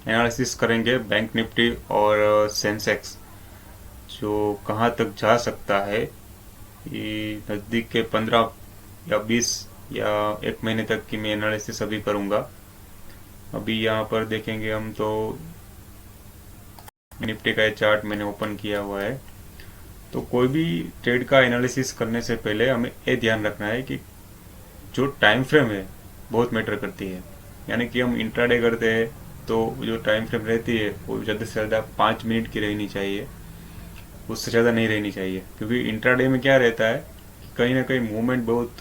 Analysis करेंगे bank Nifty और Sensex जो कहाँ तक जा सकता है। ये नज़दीक के 15 या 20 या 1 महीने तक की मैं एनालिसिस अभी करूँगा। अभी यहाँ पर देखेंगे हम तो निफ्टी का ये चार्ट मैंने ओपन किया हुआ है। तो कोई भी ट्रेड का एनालिसिस करने से पहले हमें ये ध्यान रखना है कि जो टाइम फ्रेम है बहुत मैटर करती है। यानी कि हम इंट्राडे करते हैं तो जो टाइम फ्रेम रहती है वो ज़्यादा से ज़्यादा 5 मिनट की रहनी चाहिए, उससे ज़्यादा नहीं रहनी चाहिए। क्योंकि इंट्राडे में क्या रहता है कि कहीं ना कहीं मूवमेंट बहुत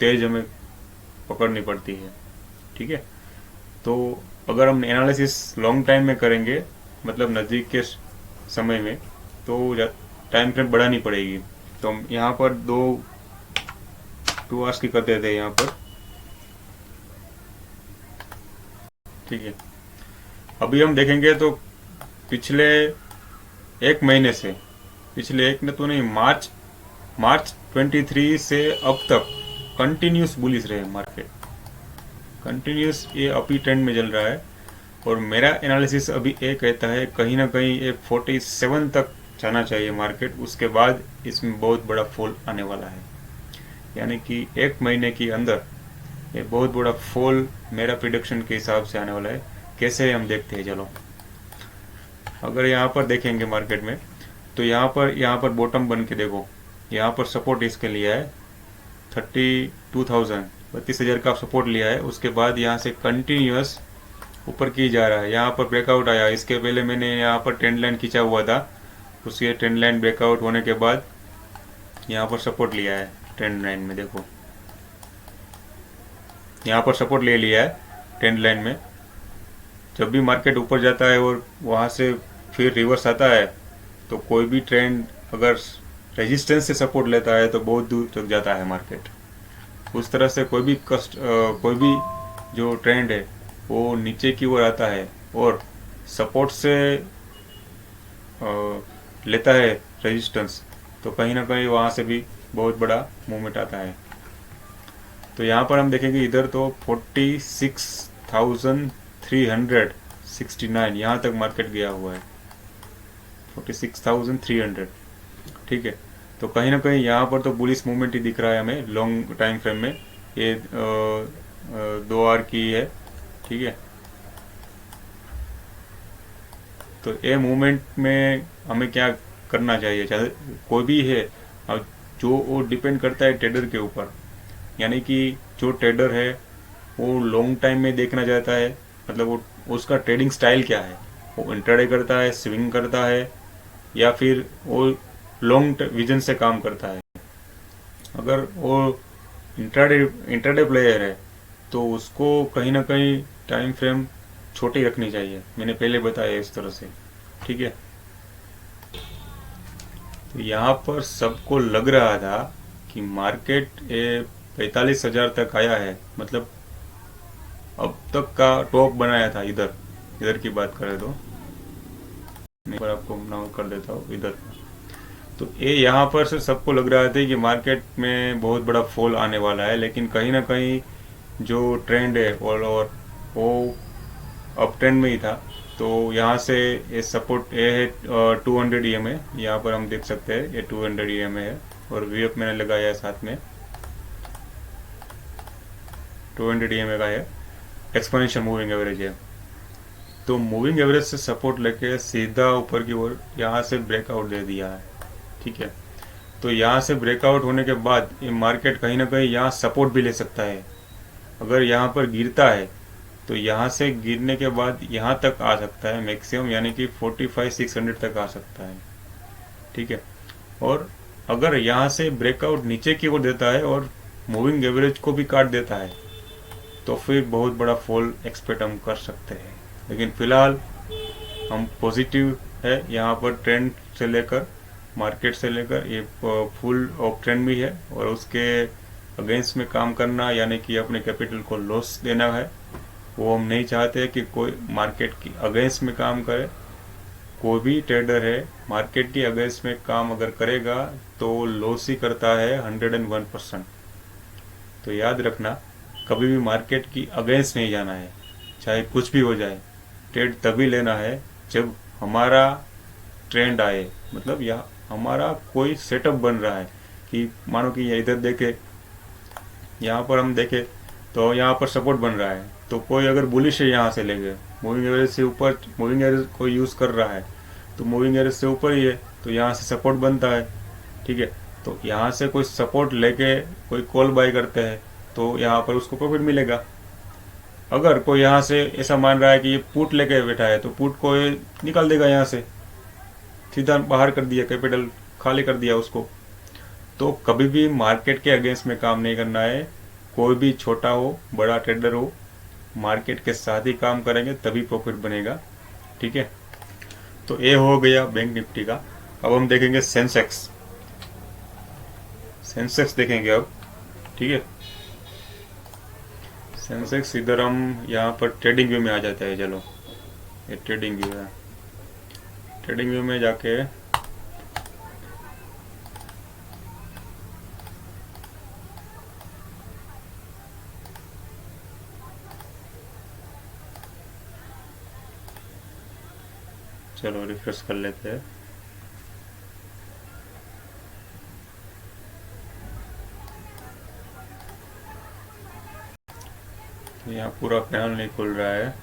तेज हमें पकड़नी पड़ती है। ठीक है, तो अगर हम एनालिसिस लॉन्ग टाइम में करेंगे, मतलब नज़दीक के समय में, तो टाइम फ्रेम बढ़ानी पड़ेगी। तो हम यहाँ पर 2 आवर्स की कर देते हैं यहाँ पर। ठीक है, अभी हम देखेंगे तो पिछले 1 महीने से, पिछले एक ने तो नहीं, मार्च मार्च 23 से अब तक कंटिन्यूस बुलिश रहे मार्केट, कंटिन्यूस ये अपी ट्रेंड में चल रहा है। और मेरा एनालिसिस अभी ये कहता है कहीं ना कहीं ये 47 तक जाना चाहिए मार्केट, उसके बाद इसमें बहुत बड़ा फॉल आने वाला है। यानी कि 1 महीने के अंदर ये बहुत बड़ा फॉल मेरा प्रिडिक्शन के हिसाब से आने वाला है। कैसे हम देखते हैं, चलो। अगर यहाँ पर देखेंगे मार्केट में तो यहाँ पर बॉटम बन के देखो, यहाँ पर सपोर्ट इसके लिया है 32,000, 32,000 का सपोर्ट लिया है। उसके बाद यहाँ से कंटिन्यूस ऊपर की जा रहा है। यहाँ पर ब्रेकआउट आया, इसके पहले मैंने यहाँ पर ट्रेंड लाइन खींचा हुआ था, उसके ट्रेंड लाइन ब्रेकआउट होने के बाद यहाँ पर सपोर्ट लिया है। ट्रेंड लाइन में देखो, यहाँ पर सपोर्ट ले लिया है ट्रेंड लाइन में। जब भी मार्केट ऊपर जाता है और वहाँ से फिर रिवर्स आता है, तो कोई भी ट्रेंड अगर रेजिस्टेंस से सपोर्ट लेता है तो बहुत दूर तक जाता है मार्केट। उस तरह से कोई भी जो ट्रेंड है वो नीचे की ओर आता है और सपोर्ट से लेता है रेजिस्टेंस, तो कहीं ना कहीं वहाँ से भी बहुत बड़ा मूवमेंट आता है। तो यहाँ पर हम देखेंगे इधर तो 46,369 यहाँ तक मार्केट गया हुआ है, 46,300। ठीक है, तो कहीं ना कहीं यहाँ पर तो बुलिश मूवमेंट ही दिख रहा है हमें लॉन्ग टाइम फ्रेम में। ये 2 आवर की है। ठीक है, तो ये मूवमेंट में हमें क्या करना चाहिए, चाहे कोई भी है। अब जो वो डिपेंड करता है ट्रेडर के ऊपर। यानी कि जो ट्रेडर है वो लॉन्ग टाइम में देखना चाहता है, मतलब वो उसका ट्रेडिंग स्टाइल क्या है, वो इंट्राडे करता है, स्विंग करता है, या फिर वो लॉन्ग विजन से काम करता है। अगर वो इंट्राडे इंट्राडे प्लेयर है तो उसको कहीं ना कहीं टाइम फ्रेम छोटी रखनी चाहिए, मैंने पहले बताया इस तरह से। ठीक है, तो यहाँ पर सबको लग रहा था कि मार्केट ये 45,000 तक आया है, मतलब अब तक का टॉप बनाया था। इधर इधर की बात करें तो मैं पर आपको नोट कर देता हूँ इधर। तो ये यहाँ पर से सबको लग रहा था कि मार्केट में बहुत बड़ा फॉल आने वाला है, लेकिन कहीं ना कहीं जो ट्रेंड है ऑल ओवर वो अप ट्रेंड में ही था। तो यहाँ से ये सपोर्ट ये है 200 EMA है, यहाँ पर हम देख सकते हैं ये 200 EMA है। और वीएफ मैंने लगाया है साथ में, 200 EMA का है, एक्सपोनेंशियल मूविंग एवरेज है। तो मूविंग एवरेज से सपोर्ट लेके सीधा ऊपर की ओर यहाँ से ब्रेकआउट दे दिया है। ठीक है, तो यहाँ से ब्रेकआउट होने के बाद ये मार्केट कहीं ना कहीं यहाँ सपोर्ट भी ले सकता है। अगर यहाँ पर गिरता है तो यहाँ से गिरने के बाद यहाँ तक आ सकता है मैक्सिमम, यानी कि 45,600 तक आ सकता है। ठीक है, और अगर यहाँ से ब्रेकआउट नीचे की ओर देता है और मूविंग एवरेज को भी काट देता है तो फिर बहुत बड़ा फॉल एक्सपेक्ट हम कर सकते हैं। लेकिन फिलहाल हम पॉजिटिव है, यहाँ पर ट्रेंड से लेकर मार्केट से लेकर ये फुल ऑफ ट्रेंड भी है। और उसके अगेंस्ट में काम करना, यानी कि अपने कैपिटल को लॉस देना है, वो हम नहीं चाहते कि कोई मार्केट की अगेंस्ट में काम करे। कोई भी ट्रेडर है मार्केट की अगेंस्ट में काम अगर करेगा तो लॉस ही करता है 101%। तो याद रखना, कभी भी मार्केट की अगेंस्ट नहीं जाना है, चाहे कुछ भी हो जाए। ट्रेड तभी लेना है जब हमारा ट्रेंड आए, मतलब यह हमारा कोई सेटअप बन रहा है कि मानो कि ये इधर देखे, यहाँ पर हम देखें तो यहाँ पर सपोर्ट बन रहा है, तो कोई अगर बुलिश है यहाँ से ले गए, मूविंग एवरेज से ऊपर मूविंग एवरेज कोई यूज़ कर रहा है तो मूविंग एवरेज से ऊपर ही है, तो यहाँ से सपोर्ट बनता है। ठीक है, तो यहाँ से कोई सपोर्ट लेके कोई कॉल बाय करते हैं तो यहाँ पर उसको प्रॉफिट मिलेगा। अगर कोई यहाँ से ऐसा मान रहा है कि ये पुट लेके बैठा है तो पुट को ये निकाल देगा, यहाँ से सीधा बाहर कर दिया, कैपिटल खाली कर दिया उसको। तो कभी भी मार्केट के अगेंस्ट में काम नहीं करना है, कोई भी छोटा हो बड़ा ट्रेडर हो, मार्केट के साथ ही काम करेंगे तभी प्रॉफिट बनेगा। ठीक है, तो ये हो गया बैंक निफ्टी का। अब हम देखेंगे सेंसेक्स। सेंसेक्स देखेंगे अब। ठीक है, सेंसेक्स इधर हम यहाँ पर ट्रेडिंग व्यू में आ जाते हैं। चलो, ये ट्रेडिंग व्यू है। ट्रेडिंग व्यू में जाके चलो रिफ्रेश कर लेते हैं। यहाँ पूरा पैनल नहीं खुल रहा है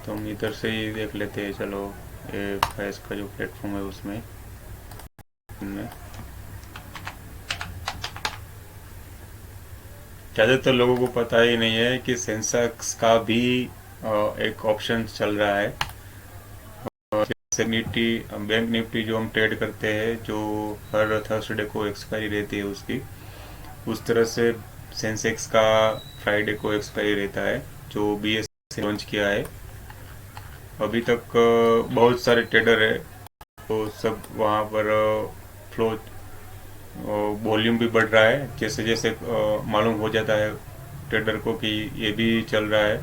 तो हम इधर से ही देख लेते हैं। चलो, ये फैस का जो प्लेटफॉर्म है उसमें ज़्यादातर लोगों को पता ही नहीं है कि सेंसेक्स का भी एक ऑप्शन चल रहा है। जैसे निफ्टी, बैंक निफ्टी जो हम ट्रेड करते हैं, जो हर थर्सडे को एक्सपायरी रहती है उसकी, उस तरह से सेंसेक्स का फ्राइडे को एक्सपायरी रहता है, जो BSE से लॉन्च किया है। अभी तक बहुत सारे ट्रेडर है, तो सब वहाँ पर फ्लो वॉल्यूम भी बढ़ रहा है। जैसे जैसे मालूम हो जाता है ट्रेडर को कि ये भी चल रहा है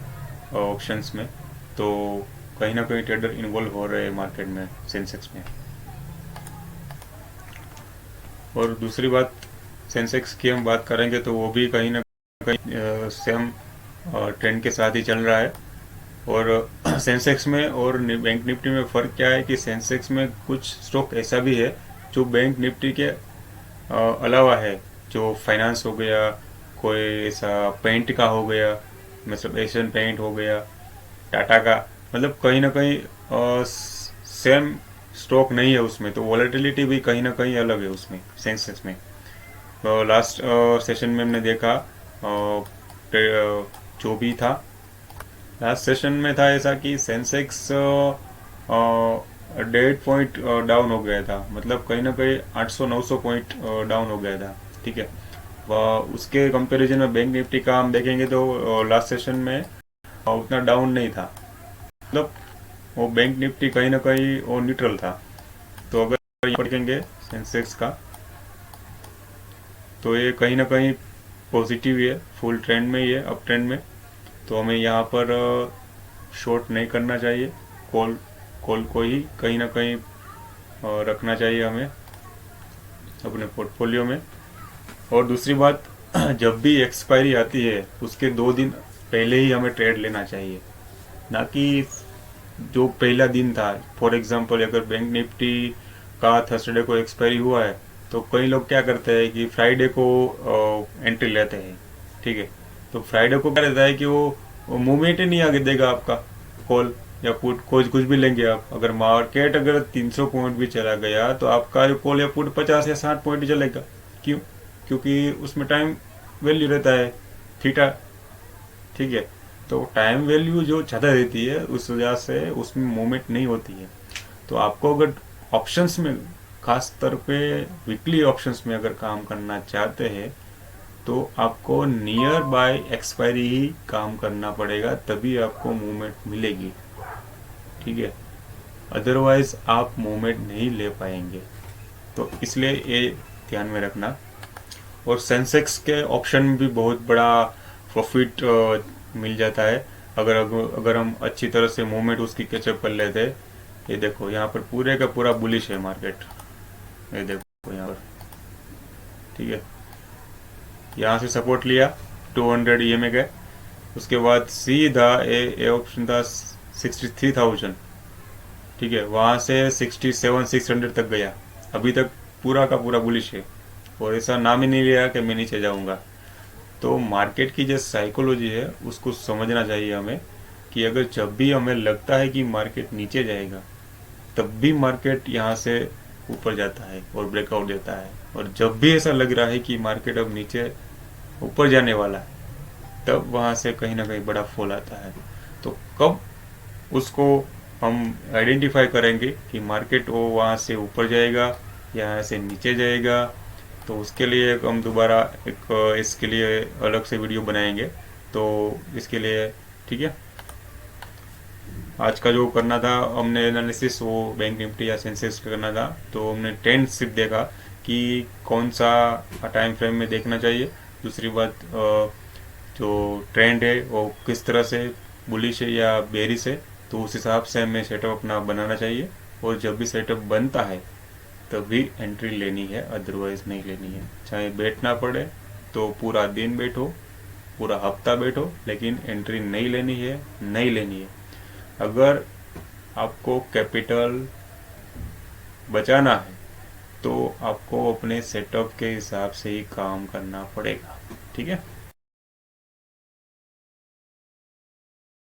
ऑप्शंस में, तो कहीं ना कहीं ट्रेडर इन्वॉल्व हो रहे हैं मार्केट में, सेंसेक्स में। और दूसरी बात, सेंसेक्स की हम बात करेंगे तो वो भी कहीं ना कहीं सेम ट्रेंड के साथ ही चल रहा है। और सेंसेक्स में और बैंक निफ्टी में फ़र्क क्या है कि सेंसेक्स में कुछ स्टॉक ऐसा भी है जो बैंक निफ्टी के अलावा है, जो फाइनेंस हो गया, कोई ऐसा पेंट का हो गया, मतलब एशियन पेंट हो गया, टाटा का, मतलब कहीं ना कहीं सेम स्टॉक नहीं है उसमें, तो वॉलेटिलिटी भी कहीं ना कहीं अलग है उसमें, सेंसेक्स में। तो लास्ट सेशन में हमने देखा जो भी था, लास्ट सेशन में था ऐसा कि सेंसेक्स 1.5 पॉइंट डाउन हो गया था, मतलब कहीं ना कहीं 800-900 पॉइंट डाउन हो गया था। ठीक है, उसके कंपैरिजन में बैंक निफ्टी का हम देखेंगे तो लास्ट सेशन में उतना डाउन नहीं था, मतलब वो बैंक निफ्टी कहीं ना कहीं वो न्यूट्रल था। तो अगर ये देखेंगे सेंसेक्स का, तो ये कहीं ना कहीं पॉजिटिव है, फुल ट्रेंड में ही है, अप ट्रेंड में। तो हमें यहाँ पर शॉर्ट नहीं करना चाहिए, कॉल को ही कहीं ना कहीं रखना चाहिए हमें अपने पोर्टफोलियो में। और दूसरी बात, जब भी एक्सपायरी आती है उसके 2 दिन पहले ही हमें ट्रेड लेना चाहिए, ना कि जो पहला दिन था। फॉर एग्जांपल, अगर बैंक निफ्टी का थर्सडे को एक्सपायरी हुआ है तो कई लोग क्या करते हैं कि फ्राइडे को एंट्री लेते हैं। ठीक है, तो फ्राइडे को क्या रहता है कि वो मूवमेंट ही नहीं आगे देगा आपका, कॉल या पुट कुछ भी लेंगे आप। अगर मार्केट अगर 300 पॉइंट भी चला गया तो आपका जो कॉल या पुट 50 या 60 पॉइंट ही चलेगा। क्यों? क्योंकि उसमें टाइम वैल्यू रहता है थीटा। ठीक है, तो टाइम वैल्यू जो ज़्यादा रहती है उस वजह से उसमें मूवमेंट नहीं होती है। तो आपको अगर ऑप्शंस में, खास तौर पे वीकली ऑप्शंस में अगर काम करना चाहते हैं तो आपको नियर बाय एक्सपायरी ही काम करना पड़ेगा, तभी आपको मूवमेंट मिलेगी। ठीक है, अदरवाइज आप मूवमेंट नहीं ले पाएंगे। तो इसलिए ये ध्यान में रखना। और सेंसेक्स के ऑप्शन में भी बहुत बड़ा प्रॉफिट मिल जाता है अगर हम अच्छी तरह से मूवमेंट उसकी कैचअप कर लेते हैं। ये देखो, यहाँ पर पूरे का पूरा बुलिश है मार्केट, ये देखो यहाँ पर। ठीक है, यहाँ से सपोर्ट लिया, 200 EMA गए, उसके बाद सीधा ए ऑप्शन था 63,000, ठीक है, वहाँ से 67,600 तक गया, अभी तक पूरा का पूरा बुलिश है और ऐसा नाम ही नहीं लिया कि मैं नीचे जाऊँगा। तो मार्केट की जो साइकोलॉजी है उसको समझना चाहिए हमें, कि अगर जब भी हमें लगता है कि मार्केट नीचे जाएगा तब भी मार्केट यहाँ से ऊपर जाता है और ब्रेकआउट देता है, और जब भी ऐसा लग रहा है कि मार्केट अब नीचे ऊपर जाने वाला है तब वहाँ से कहीं ना कहीं बड़ा फॉल आता है। तो कब उसको हम आइडेंटिफाई करेंगे कि मार्केट वो वहाँ से ऊपर जाएगा या यहाँ से नीचे जाएगा, तो उसके लिए हम दोबारा एक इसके लिए अलग से वीडियो बनाएंगे। तो इसके लिए ठीक है, आज का जो करना था हमने एनालिसिस, वो बैंक निफ्टी या सेंसेक्स का करना था, तो हमने ट्रेंड सिर्फ देखा कि कौन सा टाइम फ्रेम में देखना चाहिए। दूसरी बात, जो ट्रेंड है वो किस तरह से बुलिश है या बेरिश है, तो उस हिसाब से हमें सेटअप अपना बनाना चाहिए। और जब भी सेटअप बनता है तभी एंट्री लेनी है, अदरवाइज नहीं लेनी है। चाहे बैठना पड़े तो पूरा दिन बैठो, पूरा हफ्ता बैठो, लेकिन एंट्री नहीं लेनी है, नहीं लेनी है। अगर आपको कैपिटल बचाना है तो आपको अपने सेटअप के हिसाब से ही काम करना पड़ेगा, ठीक है।